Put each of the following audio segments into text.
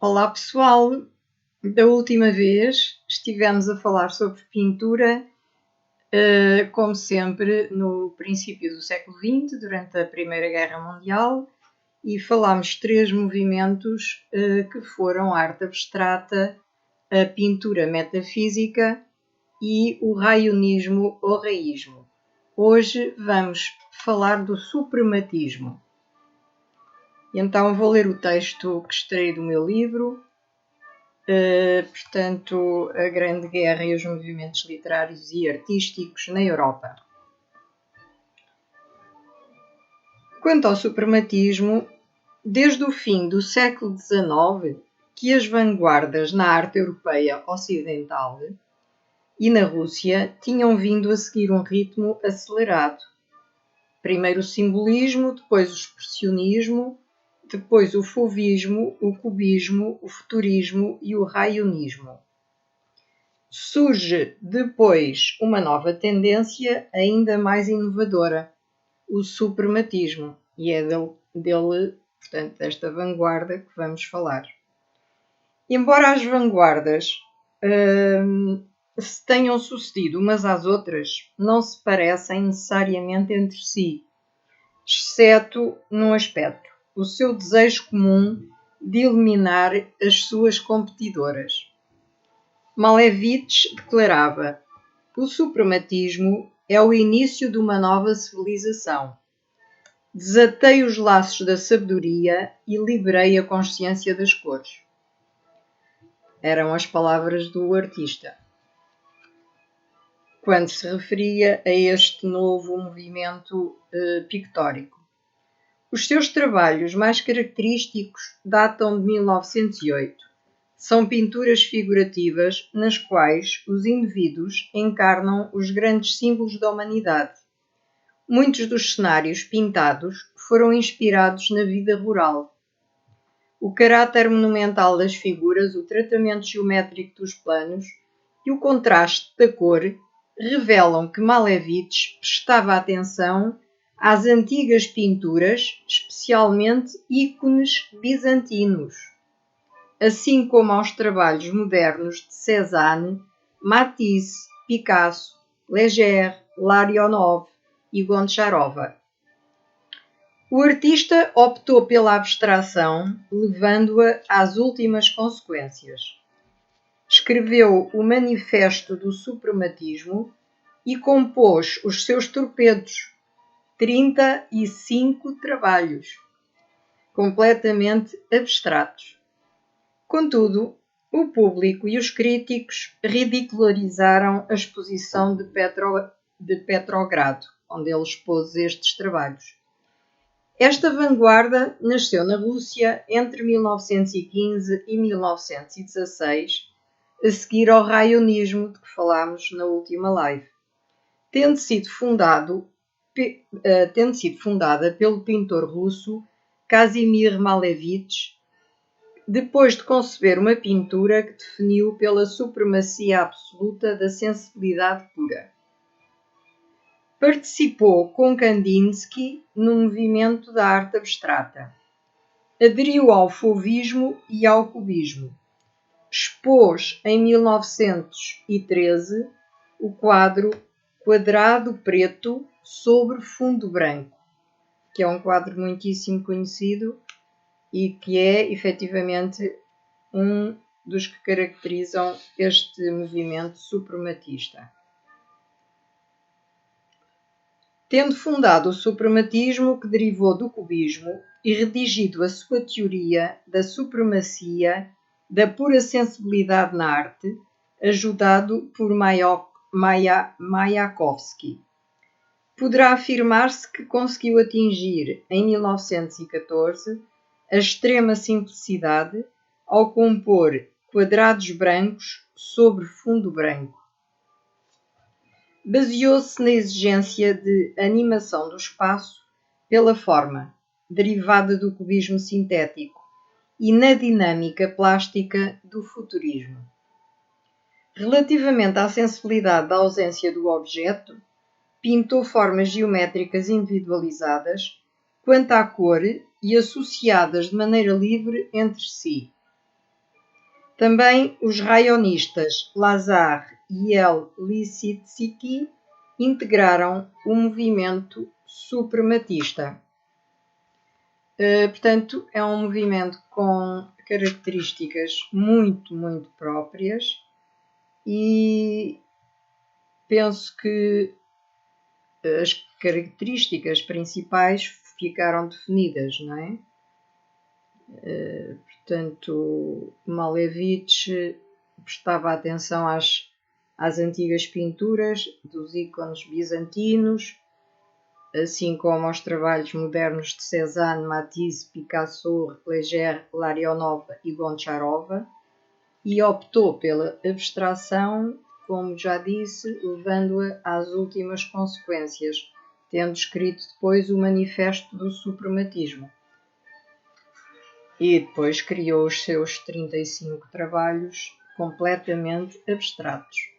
Olá pessoal, da última vez estivemos a falar sobre pintura, como sempre, no princípio do século XX, durante a Primeira Guerra Mundial, e falámos 3 movimentos que foram a arte abstrata, a pintura metafísica e o raionismo ou raísmo. Hoje vamos falar do suprematismo. Então vou ler o texto que extraí do meu livro. Portanto, a Grande Guerra e os movimentos literários e artísticos na Europa. Quanto ao suprematismo, desde o fim do século XIX, que as vanguardas na arte europeia ocidental e na Rússia tinham vindo a seguir um ritmo acelerado. Primeiro o simbolismo, depois o expressionismo, depois o fauvismo, o cubismo, o futurismo e o raionismo. Surge depois uma nova tendência ainda mais inovadora, o suprematismo, e é dele, portanto, desta vanguarda que vamos falar. Embora as vanguardas se tenham sucedido umas às outras, não se parecem necessariamente entre si, exceto num aspecto: o seu desejo comum de eliminar as suas competidoras. Malevich declarava: o suprematismo é o início de uma nova civilização. Desatei os laços da sabedoria e liberei a consciência das cores. Eram as palavras do artista, quando se referia a este novo movimento pictórico. Os seus trabalhos mais característicos datam de 1908. São pinturas figurativas nas quais os indivíduos encarnam os grandes símbolos da humanidade. Muitos dos cenários pintados foram inspirados na vida rural. O caráter monumental das figuras, o tratamento geométrico dos planos e o contraste da cor revelam que Malevich prestava atenção às antigas pinturas, especialmente ícones bizantinos, assim como aos trabalhos modernos de Cézanne, Matisse, Picasso, Leger, Larionov e Goncharova. O artista optou pela abstração, levando-a às últimas consequências. Escreveu o Manifesto do Suprematismo e compôs os seus torpedos, 35 trabalhos, completamente abstratos. Contudo, o público e os críticos ridicularizaram a exposição de Petrogrado, onde ele expôs estes trabalhos. Esta vanguarda nasceu na Rússia entre 1915 e 1916, a seguir ao raionismo de que falámos na última live, tendo sido fundada pelo pintor russo Kazimir Malevich, depois de conceber uma pintura que definiu pela supremacia absoluta da sensibilidade pura. Participou com Kandinsky no movimento da arte abstrata. Aderiu ao fauvismo e ao cubismo. Expôs em 1913 o quadro Quadrado Preto sobre Fundo Branco, que é um quadro muitíssimo conhecido e que é, efetivamente, um dos que caracterizam este movimento suprematista. Tendo fundado o suprematismo que derivou do cubismo e redigido a sua teoria da supremacia da pura sensibilidade na arte, ajudado por Mayakovsky, poderá afirmar-se que conseguiu atingir, em 1914, a extrema simplicidade ao compor quadrados brancos sobre fundo branco. Baseou-se na exigência de animação do espaço pela forma, derivada do cubismo sintético, e na dinâmica plástica do futurismo. Relativamente à sensibilidade da ausência do objeto, pintou formas geométricas individualizadas quanto à cor e associadas de maneira livre entre si. Também os raionistas Lazare e El Lissitzky integraram o movimento suprematista. Portanto, é um movimento com características muito, muito próprias e penso que as características principais ficaram definidas, não é? Portanto, Malevich prestava atenção às antigas pinturas dos ícones bizantinos, assim como aos trabalhos modernos de Cézanne, Matisse, Picasso, Leger, Larionova e Goncharova, e optou pela abstração, como já disse, levando-a às últimas consequências, tendo escrito depois o Manifesto do Suprematismo. E depois criou os seus 35 trabalhos completamente abstratos.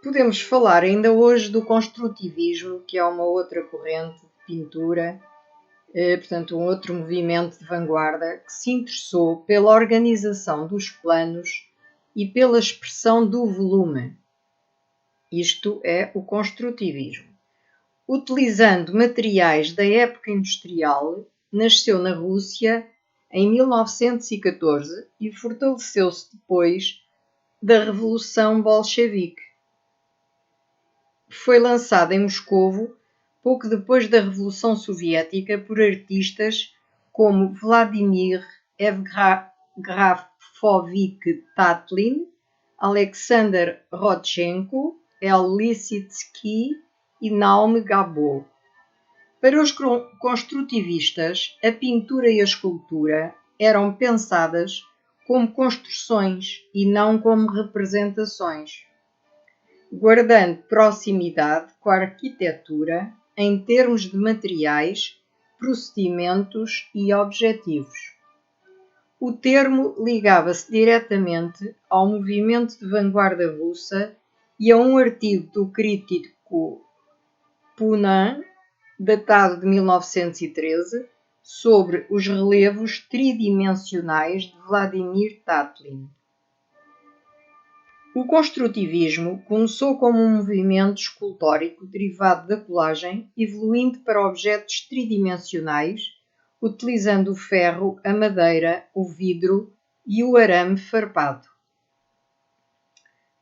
Podemos falar ainda hoje do construtivismo, que é uma outra corrente de pintura, portanto um outro movimento de vanguarda que se interessou pela organização dos planos e pela expressão do volume. Isto é o construtivismo. Utilizando materiais da época industrial, nasceu na Rússia em 1914 e fortaleceu-se depois da Revolução Bolchevique. Foi lançado em Moscovo pouco depois da Revolução Soviética por artistas como Vladimir Evgrafovich Tatlin, Alexander Rodchenko, El Lissitzky e Naum Gabor. Para os construtivistas, a pintura e a escultura eram pensadas como construções e não como representações, guardando proximidade com a arquitetura em termos de materiais, procedimentos e objetivos. O termo ligava-se diretamente ao movimento de vanguarda russa e a um artigo do crítico Punan, datado de 1913, sobre os relevos tridimensionais de Vladimir Tatlin. O construtivismo começou como um movimento escultórico derivado da colagem, evoluindo para objetos tridimensionais, utilizando o ferro, a madeira, o vidro e o arame farpado.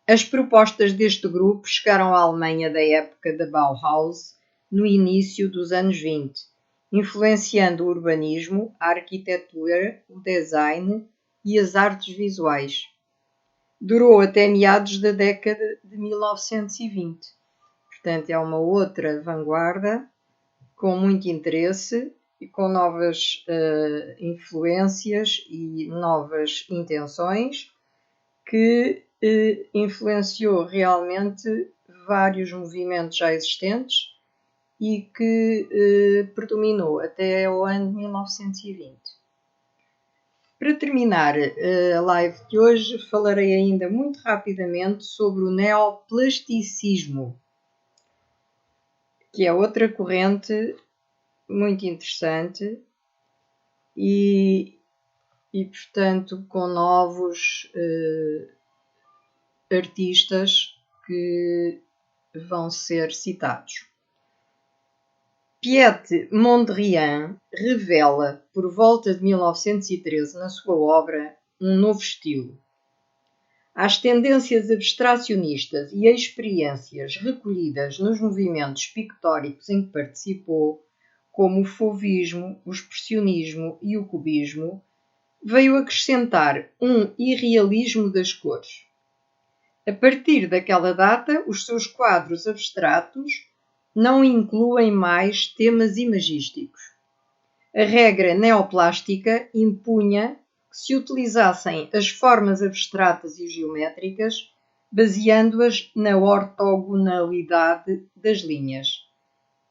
As propostas deste grupo chegaram à Alemanha da época da Bauhaus, no início dos anos 20, influenciando o urbanismo, a arquitetura, o design e as artes visuais. Durou até meados da década de 1920. Portanto, é uma outra vanguarda com muito interesse e com novas influências e novas intenções que influenciou realmente vários movimentos já existentes e que predominou até o ano de 1920. Para terminar a live de hoje, falarei ainda muito rapidamente sobre o neoplasticismo, que é outra corrente muito interessante e portanto, com novos artistas que vão ser citados. Piet Mondrian revela, por volta de 1913, na sua obra, um novo estilo. As tendências abstracionistas e experiências recolhidas nos movimentos pictóricos em que participou, como o fauvismo, o expressionismo e o cubismo, veio acrescentar um irrealismo das cores. A partir daquela data, os seus quadros abstratos não incluem mais temas imagísticos. A regra neoplástica impunha que se utilizassem as formas abstratas e geométricas, baseando-as na ortogonalidade das linhas.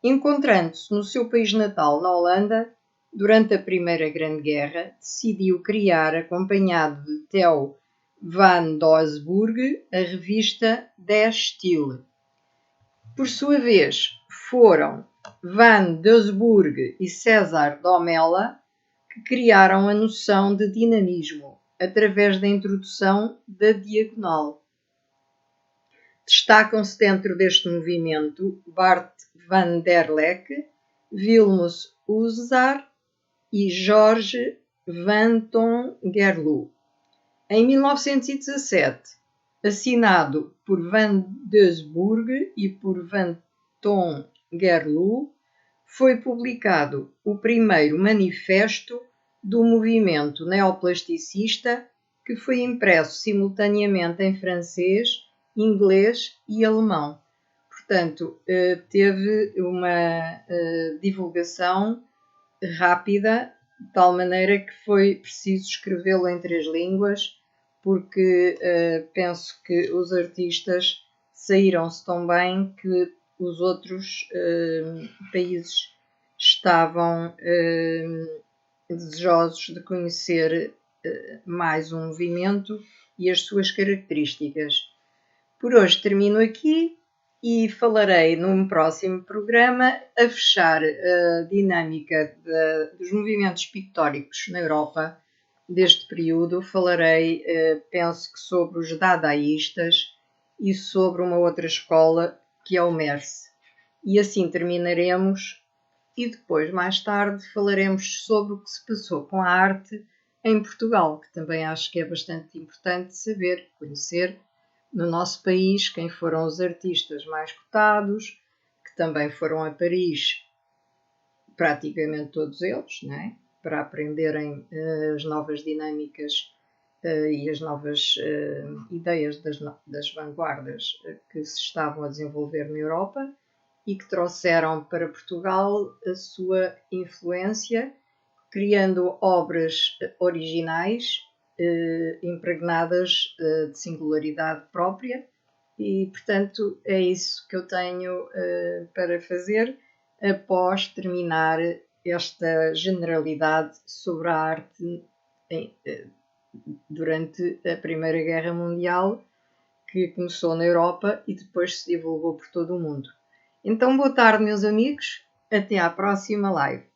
Encontrando-se no seu país natal, na Holanda, durante a Primeira Grande Guerra, decidiu criar, acompanhado de Theo van Doesburg, a revista Der Stil. Por sua vez, foram Van Doesburg e César Domela que criaram a noção de dinamismo, através da introdução da diagonal. Destacam-se dentro deste movimento Bart van der Leck, Vilmos Huszar e Jorge van Tongerlo. Em 1917, assinado por Van Doesburg e por Van Tongerlo, foi publicado o primeiro manifesto do movimento neoplasticista, que foi impresso simultaneamente em francês, inglês e alemão. Portanto, teve uma divulgação rápida, de tal maneira que foi preciso escrevê-lo em 3 línguas, porque penso que os artistas saíram-se tão bem que os outros países estavam desejosos de conhecer mais um movimento e as suas características. Por hoje termino aqui e falarei num próximo programa a fechar a dinâmica dos movimentos pictóricos na Europa deste período. Falarei, penso que sobre os dadaístas e sobre uma outra escola que é o Merce. E assim terminaremos e depois, mais tarde, falaremos sobre o que se passou com a arte em Portugal, que também acho que é bastante importante saber, conhecer no nosso país quem foram os artistas mais cotados, que também foram a Paris, praticamente todos eles, não é? Para aprenderem as novas dinâmicas e as novas ideias das vanguardas que se estavam a desenvolver na Europa e que trouxeram para Portugal a sua influência, criando obras originais, impregnadas de singularidade própria, e portanto é isso que eu tenho para fazer após terminar esta generalidade sobre a arte durante a Primeira Guerra Mundial, que começou na Europa e depois se divulgou por todo o mundo. Então, boa tarde, meus amigos. Até à próxima live.